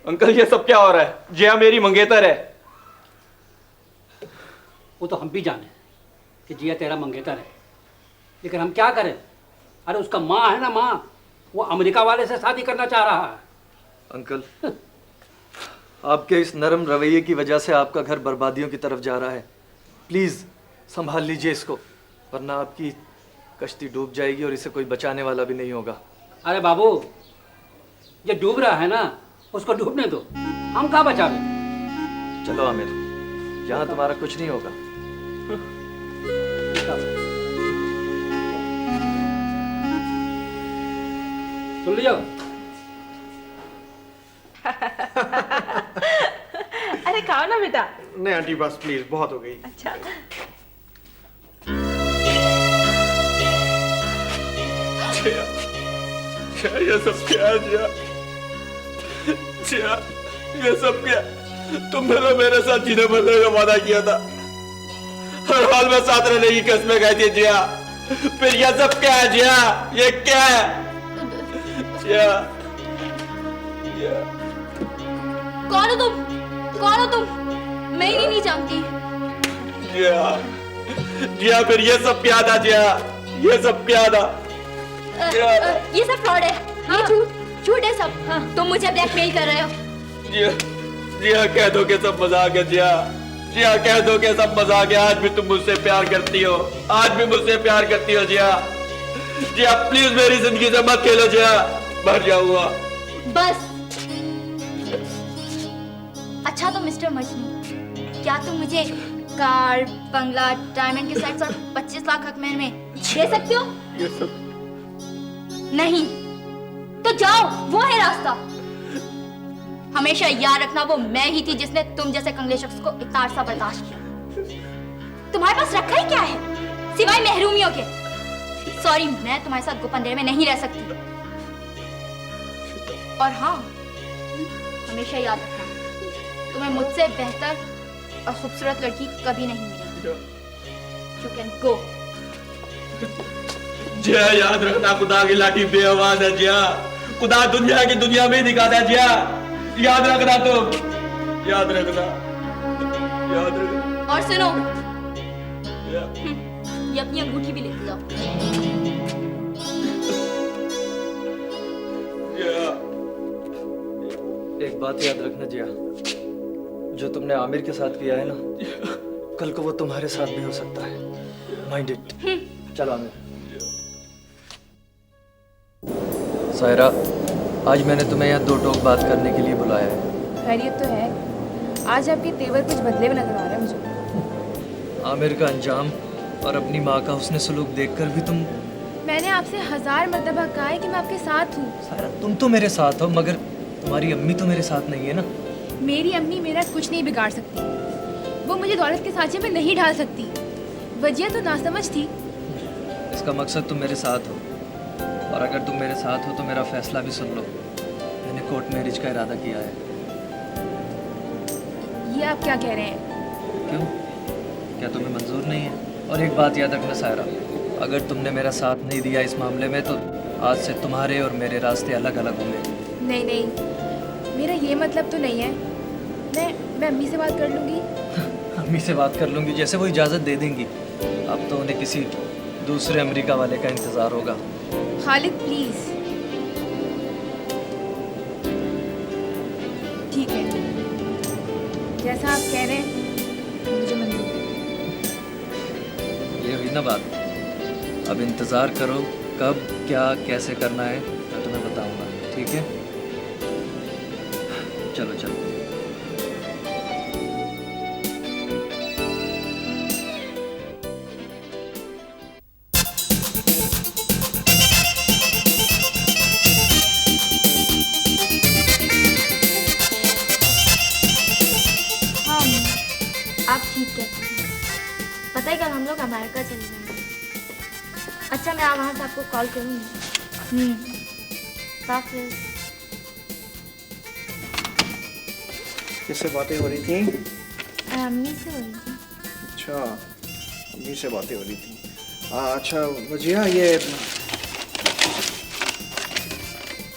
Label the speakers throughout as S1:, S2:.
S1: Uncle ये सब क्या हो रहा है? जिया मेरी मंगेतर है।
S2: वो तो हम भी जाने कि जिया तेरा मंगेतर है, लेकिन हम क्या करें? अरे उसका माँ है ना, माँ, वो अमेरिका वाले से शादी करना चाह रहा है।
S3: अंकल, आपके इस नरम रवैये की वजह से आपका घर बर्बादियों की तरफ जा रहा है। प्लीज संभाल लीजिए इसको, वरना आपकी कश्ती डूब जाएगी और इसे कोई बचाने वाला भी नहीं होगा।
S2: अरे बाबू, ये डूब रहा है ना, उसको डूबने दो, हम कहाँ बचावे।
S3: चलो आमिर, यहाँ तुम्हारा कुछ नहीं होगा।
S2: सुन लियो।
S4: अरे खाओ ना बेटा।
S1: नहीं आंटी बस प्लीज, बहुत हो गई।
S4: अच्छा
S1: जिया, ये सब क्या है जिया? जिया, ये सब क्या? तुमने तो मेरे साथ जीने मरने का वादा किया था, हर हाल में साथ रहने की कसमें खाई थी जिया। फिर ये सब क्या है जिया? ये क्या है जिया? जिया,
S5: कौन हो तुम? कौन हो तुम? मैं ही नहीं जानती।
S1: जिया, जिया फिर ये सब क्या था जिया? ये सब क्या था?
S5: ये सब फ्रॉड है। ये झूठ है सब। तुम मुझे ब्लैकमेल कर रहे हो।
S1: जिया, जिया कह दो कि सब मजाक है जिया। जिया कह दो कि सब मजाक है। आज भी तुम मुझसे प्यार करती हो, आज भी मुझसे प्यार करती हो जिया। जिया प्लीज मेरी जिंदगी से मत खेलो जिया, मर जाऊंगा।
S5: बस। अच्छा तो मिस्टर मजनू, क्या तुम मुझे कार, बंगला, डायमंड के सेट्स और 25 लाख अकमेर में दे सकते हो?
S1: ये सब
S5: नहीं तो जाओ, वो है रास्ता। हमेशा याद रखना, वो मैं ही थी जिसने तुम जैसे कंगले शख्स को इतना अरसा बर्दाश्त किया। तुम्हारे पास रखा ही क्या है सिवाय महरूमियों के? सॉरी, मैं तुम्हारे साथ गुप अंधेरे में नहीं रह सकती। और हाँ, हमेशा याद रखना, तुम्हें मुझसे बेहतर और खूबसूरत लड़की कभी नहीं मिलेगी। You can go.
S1: जिया याद रखना, खुदा की लाठी बेआवाज है जिया। खुदा दुनिया की दुनिया में ही दिखाता है जिया। याद रखना तुम, याद रखना, याद रखना।
S5: और सुनो,
S1: जिया,
S5: ये अपनी अंगूठी भी लेते जाओ।
S1: जिया,
S3: एक बात याद रखना जिया, जो तुमने आमिर के साथ किया है ना, कल को वो तुम्हारे साथ भी हो सकता है। Mind it. चलो आमिर। सायरा, आज मैंने तुम्हें यहाँ दो टोक बात करने के लिए बुलाया है।
S6: खैरियत तो है। आज आपके तेवर कुछ बदले हुए नजर आ रहे हैं मुझे।
S3: आमिर का अंजाम और अपनी माँ का हुस्न सलूक देखकर भी तुम।
S6: मैंने आपसे 1000 मर्तबा कहा है कि मैं आपके साथ हूँ।
S3: सायरा, तुम तो मेरे साथ हो, मगर तुम्हारी अम्मी तो मेरे साथ नहीं है ना।
S6: मेरी अम्मी मेरा कुछ नहीं बिगाड़ सकती। वो मुझे दौलत के सांचे में नहीं ढाल सकती। वजह तो नासमझ थी।
S3: इसका मकसद तुम मेरे साथ हो, और अगर तुम मेरे साथ हो तो मेरा फैसला भी सुन लो। मैंने कोर्ट मैरिज का इरादा किया है।
S6: ये आप क्या कह रहे हैं?
S3: क्यों, क्या तुम्हें मंजूर नहीं है? और एक बात याद रखना सायरा, अगर तुमने मेरा साथ नहीं दिया इस मामले में तो आज से तुम्हारे और मेरे रास्ते अलग अलग होंगे।
S6: नहीं नहीं, मेरा ये मतलब तो नहीं है। मैं अम्मी से बात कर लूँगी।
S3: अम्मी से बात कर लूँगी, जैसे वो इजाज़त दे देंगी। अब तो उन्हें किसी दूसरे अमेरिका वाले का इंतज़ार होगा।
S6: खालिद प्लीज। ठीक है, जैसा आप कह रहे हैं मुझे मंजूर है।
S3: ये हुई ना बात। अब इंतज़ार करो, कब क्या कैसे करना है मैं तुम्हें बताऊंगा, ठीक है? चलो चलो।
S5: आप ठीक कहते हैं। पता है कल हम लोग अमेरिका चले जाएंगे। अच्छा, मैं वहाँ से आपको कॉल करूँगी। फिर
S7: किससे बातें हो रही थी?
S5: अम्मी से हो रही थी।
S7: अच्छा, अम्मी से बातें हो रही थी। अच्छा वजिया,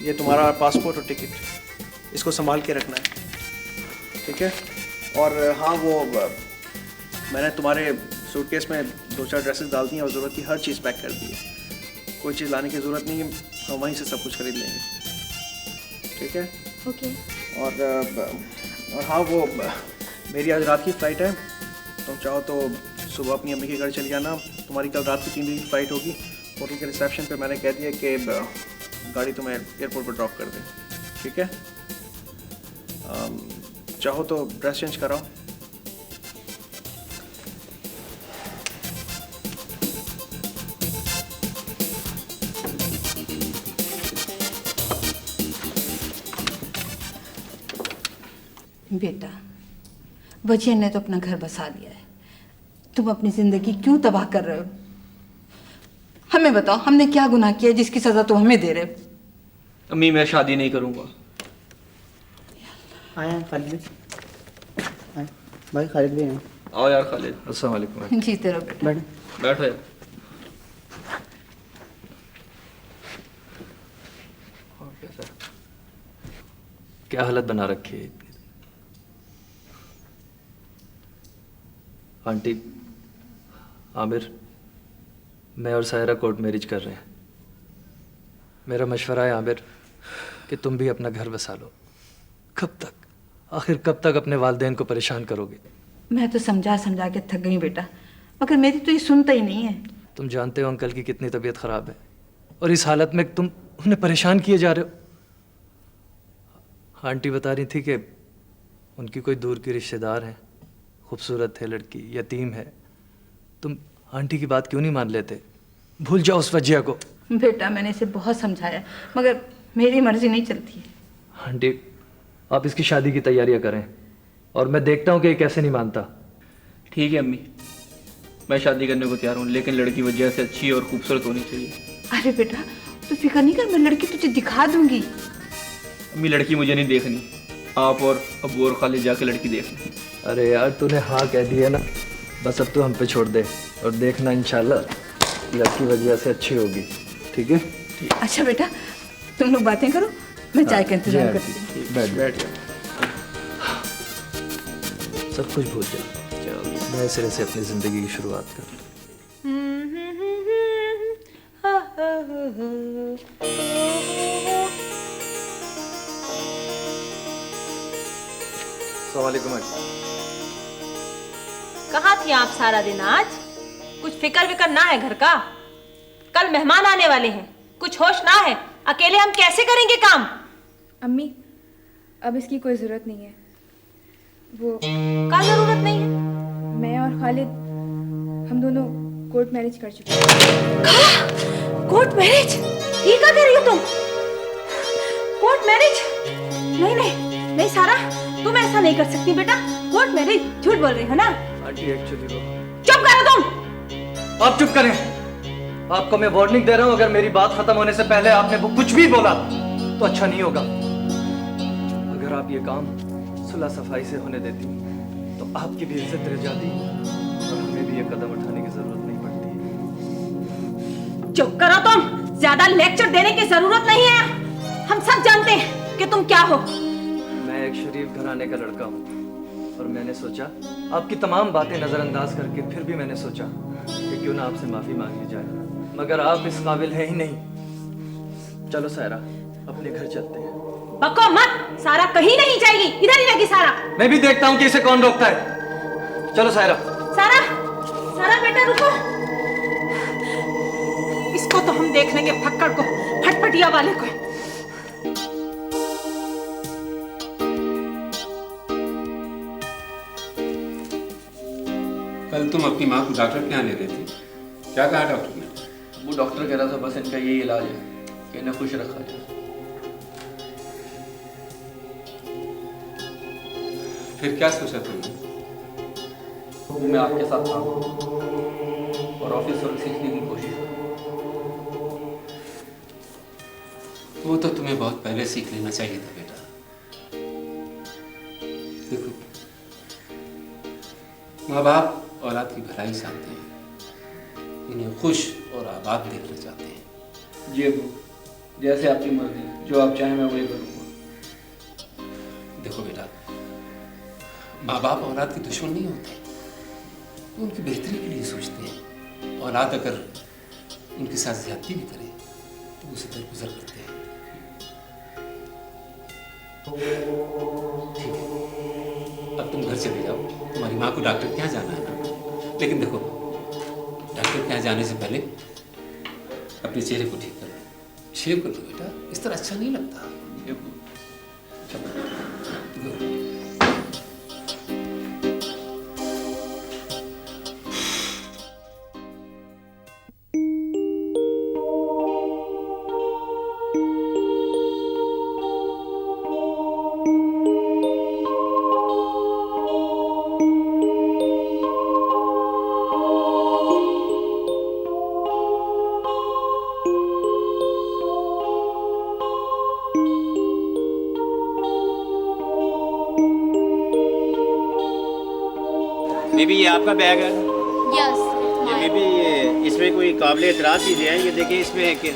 S7: ये तुम्हारा पासपोर्ट और टिकट, इसको संभाल के रखना है, ठीक है? और हाँ, वो मैंने तुम्हारे सूटकेस में 2-4 ड्रेसेस डाल दी हैं और ज़रूरत की हर चीज़ पैक कर दी है। कोई चीज़ लाने की ज़रूरत नहीं है, हम वहीं से सब कुछ खरीद लेंगे, ठीक है?
S5: ओके।
S7: और हाँ, वो मेरी आज रात की फ़्लाइट है, तुम चाहो तो सुबह अपनी अम्मी के घर चली जाना। तुम्हारी कल रात की 3 बजे की फ़्लाइट होगी। होटल के रिसेप्शन पे मैंने कह दिया कि गाड़ी तुम्हें एयरपोर्ट पर ड्रॉप कर दे, ठीक है? चाहो तो ड्रेस चेंज कराओ।
S8: बेटा, वजिया ने तो अपना घर बसा लिया है, तुम अपनी जिंदगी क्यों तबाह कर रहे हो? हमें बताओ, हमने क्या गुनाह किया जिसकी सजा तुम हमें दे रहे हो?
S1: अम्मी मैं शादी नहीं करूंगा।
S9: आया खालिद भाई, खालिद भी हैं।
S1: आओ यार खालिद।
S3: अस्सलाम वालेकुम।
S8: जीते रहो बेटा।
S9: बैठ।
S1: बैठो यार।
S3: क्या हालत बना रखी है आंटी। आमिर, मैं और सायरा कोर्ट मैरिज कर रहे हैं। मेरा मशवरा है आमिर कि तुम भी अपना घर बसा लो। कब तक, आखिर कब तक अपने वालिदैन को परेशान करोगे?
S8: मैं तो समझा समझा के थक गई बेटा, मगर मेरी तो ये सुनता ही नहीं है।
S3: तुम जानते हो अंकल की कितनी तबीयत ख़राब है और इस हालत में तुम उन्हें परेशान किए जा रहे हो। आंटी बता रही थी कि उनकी कोई दूर की रिश्तेदार है, खूबसूरत है लड़की, यतीम है। तुम आंटी की बात क्यों नहीं मान लेते? भूल जाओ उस वजिया को।
S8: बेटा, मैंने इसे बहुत समझाया मगर मेरी मर्जी नहीं चलती है।
S3: आंटी, आप इसकी शादी की तैयारियां करें और मैं देखता हूँ कि ये कैसे नहीं मानता।
S1: ठीक है अम्मी, मैं शादी करने को तैयार हूँ, लेकिन लड़की वजह से अच्छी और खूबसूरत होनी चाहिए।
S8: अरे बेटा, तू फिक्र नहीं कर, मैं लड़की तुझे दिखा दूंगी।
S1: अम्मी लड़की मुझे नहीं देखनी, आप और अबू और खालिद जाके लड़की देखनी।
S3: अरे यार, तूने हाँ कह दी है ना, बस अब तू हम पे छोड़ दे और देखना इंशाल्लाह लड़की वजह से अच्छी होगी, ठीक है?
S8: अच्छा बेटा, तुम लोग बातें करो, मैं चाय का इंतजाम करती हूँ।
S3: बैठ जा। सब कुछ भूल जा, नए सिरे से अपनी ज़िंदगी की शुरुआत कर। अस्सलामुअलैकुम।
S4: कहाँ थी आप सारा दिन आज? कुछ फिक्र विकर ना है घर का? कल मेहमान आने वाले हैं, कुछ होश ना है? अकेले हम कैसे करेंगे काम?
S6: अम्मी, अब इसकी कोई ज़रूरत नहीं है। वो
S4: का जरूरत नहीं है?
S6: मैं और खालिद, हम दोनों कोर्ट मैरिज कर चुके हैं।
S4: Court marriage? ये क्या कह रही हो तुम? Court marriage? नहीं नहीं नहीं सारा, तुम ऐसा नहीं कर सकती बेटा। Court marriage? झूठ बोल रही हो ना?
S3: आंटी एक्चुअली वो।
S4: चुप करो तुम।
S3: आप चुप करें। आपको मैं वार्निंग दे रहा हूं, अगर मेरी बात खत्म होने से पहले आपने वो कुछ भी बोला तो अच्छा नहीं होगा। अगर आप ये काम सुलह सफाई से होने देती तो आपकी भी इज्जत रह जाती और हमें भी ये कदम उठाने की जरूरत नहीं पड़ती।
S4: चुप करो तुम, ज्यादा लेक्चर देने की जरूरत नहीं है। हम सब जानते हैं कि तुम क्या हो।
S3: मैं एक शरीफ घराने का लड़का हूँ और मैंने सोचा आपकी तमाम बातें नजरअंदाज करके फिर भी मैंने सोचा कि क्यों ना आपसे माफी मांग ली जाए, मगर आप इस काबिल है ही नहीं। चलो सायरा, अपने घर चलते हैं।
S4: बको मत, सारा कहीं नहीं जाएगी, इधर ही रहेगी सारा।
S3: मैं भी देखता हूँ कि इसे कौन रोकता है। चलो सायरा।
S4: सारा, सारा बेटा रुको। इसको तो हम देख लेंगे, फक्कड़ को, फटफटिया वाले को।
S10: कल तुम अपनी माँ को डॉक्टर के यहाँ ले गए थे, क्या कहा डॉक्टर ने?
S1: वो डॉक्टर कह रहा था बस इनका यही इलाज है कि इन्हें खुश रखा जाए।
S10: फिर क्या सोचा तुमने?
S1: मैं आपके साथ काम करूं और ऑफिस वर्क सीखने की कोशिश करूं।
S10: वो तो तुम्हें बहुत पहले सीख लेना चाहिए था बेटा। देखो, माँ बाप औलाद की भलाई चाहते हैं, इन्हें खुश और आबाद देखना चाहते हैं।
S1: जी अबू, जैसे आपकी मर्जी, जो आप चाहें मैं वही करूँगा।
S10: माँ बाप औलाद के दुश्मन नहीं होते, वो उनकी बेहतरी के लिए सोचते हैं। औलाद अगर उनके साथ ज्यादती भी करे तो उसे दरगुजर करते हैं। ठीक है, अब तुम घर चले जाओ, तुम्हारी माँ को डॉक्टर के यहाँ जाना है ना। लेकिन देखो, डॉक्टर के यहाँ जाने से पहले अपने चेहरे को ठीक कर लो, शेव कर लो बेटा, इस तरह अच्छा नहीं लगता।
S9: बीबी ये आपका बैग है।
S5: यस
S9: ये बीबी इसमें कोई काबिल एतराज़ चीज़ें हैं, ये देखिए इसमें कि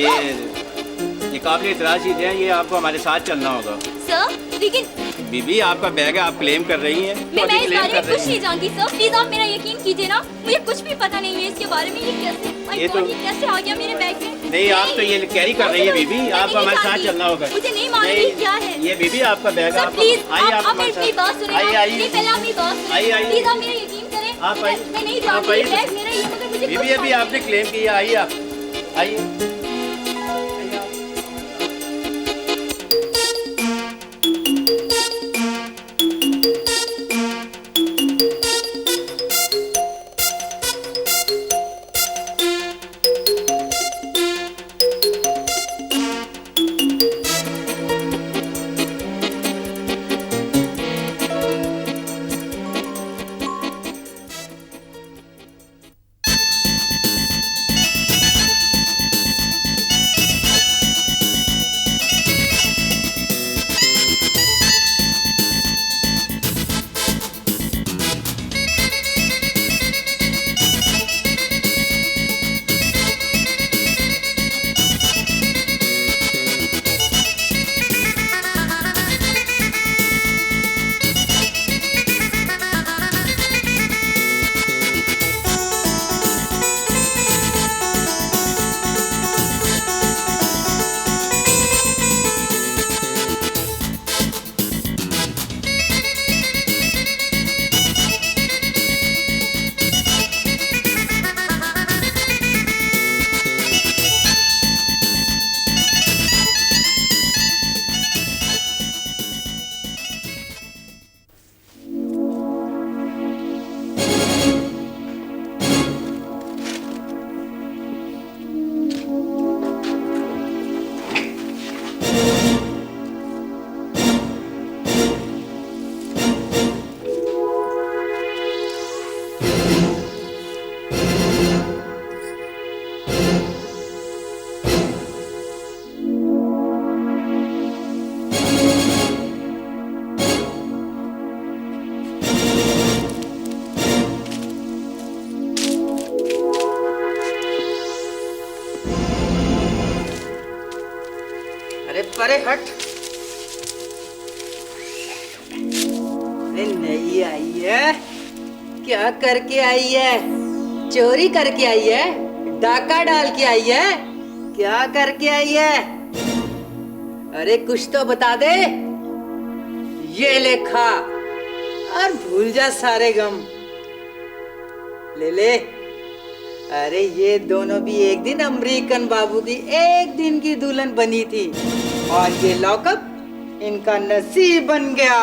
S9: ये काबिल एतराज़ चीज़ें हैं, ये आपको हमारे साथ चलना होगा।
S5: सर लेकिन
S9: बीबी आपका बैग है, आप क्लेम कर रही हैं।
S5: मैं इस बारे में कुछ नहीं जानती सर, प्लीज आप मेरा यकीन कीजिए ना, मुझे कुछ भी पता नहीं है इसके बारे में। ये कैसे आ गया मेरे बैग में?
S9: नहीं, आप तो ये कैरी कर रही है बीबी, आपको हमारे साथ चलना होगा।
S5: मुझे नहीं मालूम क्या है
S9: ये बीबी आपका बैग है।
S5: प्लीज
S9: आइए
S5: आप मेरी बात सुनिए, पहले आप मेरी बात सुनिए, प्लीज आप मेरा यकीन करें।
S9: आप आइए,
S5: मैं नहीं जानती ये बैग मेरा, ये मगर मुझे
S9: बीबी अभी आपने क्लेम किया। आइए आप, आइए।
S11: अरे हट। अरे नहीं आई है, क्या करके आई है? चोरी करके आई है? डाका डाल के आई है? क्या करके आई है? अरे कुछ तो बता दे। ये ले खा और भूल जा सारे गम। ले ले। अरे ये दोनों भी एक दिन अमेरिकन बाबू की एक दिन की दुल्हन बनी थी और ये लॉकअप इनका नसीब बन गया।